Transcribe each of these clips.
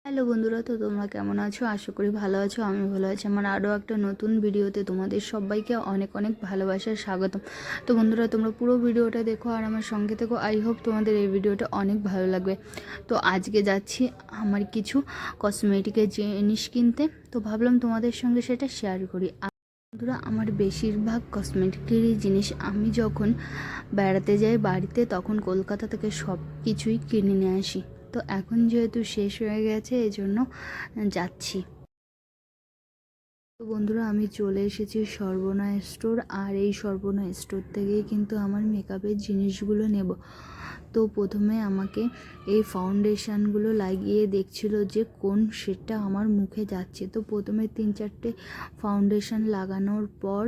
Hello বন্ধুরা, তো তোমরা কেমন আছো? আশা করি ভালো আছো। আমি ভালো আছি। আমার আরও একটা নতুন ভিডিওতে তোমাদের সবাইকে অনেক অনেক ভালোবাসার স্বাগতম। তো বন্ধুরা, তোমরা পুরো ভিডিওটা দেখো আর আমার সঙ্গে থেকো। আই হোপ তোমাদের এই ভিডিওটা অনেক ভালো লাগবে। তো আজকে যাচ্ছি আমার কিছু কসমেটিকের জিনিস কিনতে, তো ভাবলাম তোমাদের সঙ্গে সেটা শেয়ার করি। বন্ধুরা, আমার বেশিরভাগ কসমেটিকেরই জিনিস আমি যখন বেড়াতে যাই বাড়িতে, তখন কলকাতা থেকে সব কিছুই কিনে নিয়ে আসি। তো এখন যেহেতু শেষ হয়ে গেছে, এই জন্য যাচ্ছি। তো বন্ধুরা, আমি চলে এসেছি সর্বনা স্টোর। আর এই সর্বনা স্টোর থেকেই কিন্তু আমার মেকআপের জিনিসগুলো নেব। তো প্রথমে আমাকে এই ফাউন্ডেশানগুলো লাগিয়ে দেখছিল যে কোন শেডটা আমার মুখে যাচ্ছে। তো প্রথমে 3-4টে ফাউন্ডেশান লাগানোর পর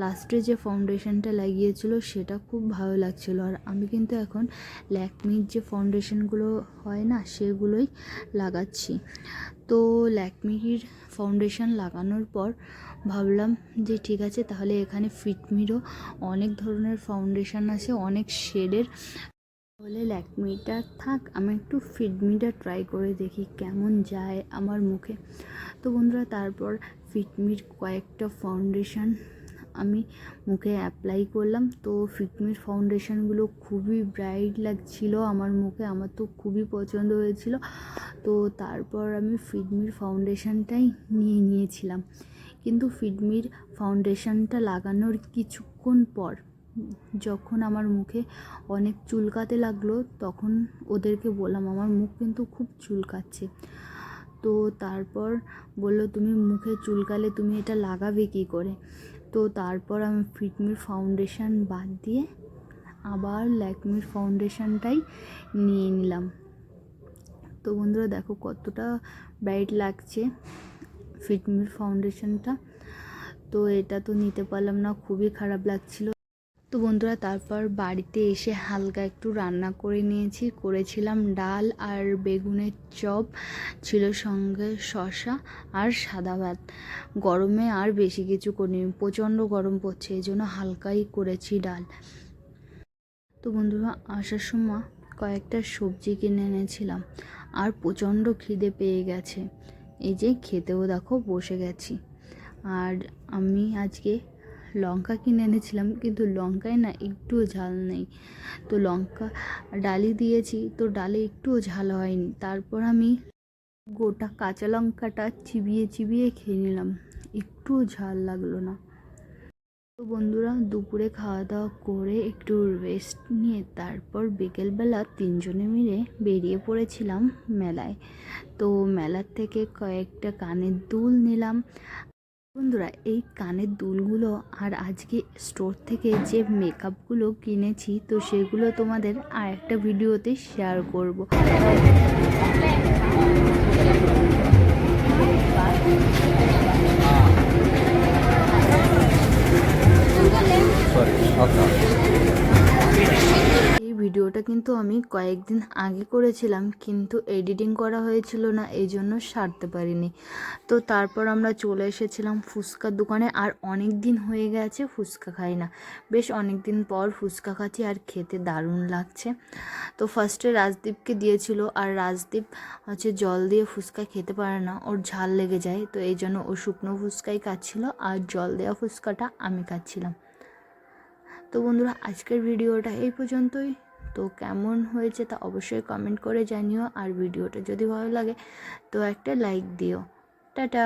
লাস্টে যে ফাউন্ডেশানটা লাগিয়েছিল সেটা খুব ভালো লাগছিল। আর আমি কিন্তু এখন ল্যাকমির যে ফাউন্ডেশানগুলো হয় না, সেগুলোই লাগাচ্ছি। তো ল্যাকমির ফাউন্ডেশান লাগানোর পর ভাবলাম যে ঠিক আছে, তাহলে এখানে ফিটমিরও অনেক ধরনের ফাউন্ডেশান আছে, অনেক শেডের। তাহলে ল্যাকমিটা থাক, আমি একটু ফিটমিটা ট্রাই করে দেখি কেমন যায় আমার মুখে। তো বন্ধুরা, তারপর ফিটমির কয়েকটা ফাউন্ডেশান আমি মুখে অ্যাপ্লাই করলাম। তো ফিটমির ফাউন্ডেশানগুলো খুবই ব্রাইট লাগছিল আমার মুখে, আমার তো খুবই পছন্দ হয়েছিল। তো তারপর আমি ফিটমির ফাউন্ডেশানটাই নিয়েছিলাম। কিন্তু ফিটমির ফাউন্ডেশানটা লাগানোর কিছুক্ষণ পর যখন আমার মুখে অনেক চুলকাতে লাগলো, তখন ওদেরকে বললাম আমার মুখ কিন্তু খুব চুলকাচ্ছে। তো তারপর বললো, তুমি মুখে চুলকালে তুমি এটা লাগাবে কী করে? তো তারপর আমি ফিটমির ফাউন্ডেশান বাদ দিয়ে আবার ল্যাকমির ফাউন্ডেশানটাই নিয়ে নিলাম। তো বন্ধুরা, দেখো কতটা ব্রাইট লাগছে ফিটমির ফাউন্ডেশানটা। তো এটা তো নিতে পারলাম না, খুবই খারাপ লাগছিল। তো বন্ধুরা, তারপর বাড়িতে এসে হালকা একটু রান্না করে নিয়েছি। করেছিলাম ডাল আর বেগুনের চপ, ছিল সঙ্গে শসা আর সাদা ভাত। গরমে আর বেশি কিছু করিনি, প্রচণ্ড গরম পড়ছে, এই জন্য হালকাই করেছি ডাল। তো বন্ধুরা, আসার সময় কয়েকটা সবজি কিনে এনেছিলাম আর প্রচণ্ড খিদে পেয়ে গেছে। এই যে খেতেও দেখো বসে গেছি। আর আমি আজকে লঙ্কা কিনে এনেছিলাম, কিন্তু লঙ্কায় না একটুও ঝাল নেই। তো লঙ্কা ডালি দিয়েছি, তো ডালে একটুও ঝাল হয়নি। তারপর আমি গোটা কাঁচা লঙ্কাটা চিবিয়ে চিবিয়ে খেয়ে নিলাম, একটুও ঝাল লাগলো না। তো বন্ধুরা, দুপুরে খাওয়া দাওয়া করে একটু রেস্ট নিয়ে তারপর বিকেলবেলা তিনজনে মিলে বেরিয়ে পড়েছিলাম মেলায়। তো মেলার থেকে কয়েকটা কানের দুল নিলাম। বন্ধুরা, এই কানের দুলগুলো আর আজকে স্টোর থেকে যে মেকআপগুলো কিনেছি, তো সেগুলো তোমাদের আর একটা ভিডিওতে শেয়ার করব। এই ভিডিওটা কিন্তু আমি কয়েকদিন আগে করেছিলাম, কিন্তু এডিটিং করা হয়েছিল না, এই জন্য সারতে পারিনি। তো তারপর আমরা চলে এসেছিলাম ফুচকার দোকানে। আর অনেক দিন হয়ে গেছে ফুচকা খাই না, বেশ অনেক দিন পর ফুচকা খাচ্ছি আর খেতে দারুণ লাগছে। তো ফার্স্টে রাজদীপকে দিয়েছিল, আর রাজদীপ জল দিয়ে ফুচকা খেতে পারে না, ওর ঝাল লেগে যায়। তো এই জন্য ও শুকনো ফুচকাই খাচ্ছিল আর জল দেওয়া ফুচকাটা আমি খাচ্ছিলাম। তো বন্ধুরা, আজকের ভিডিওটা এই পর্যন্তই। তো কেমন হয়েছে তা অবশ্যই কমেন্ট করে জানিও। আর ভিডিওটা যদি ভালো লাগে তো একটা লাইক দিও। টাটা।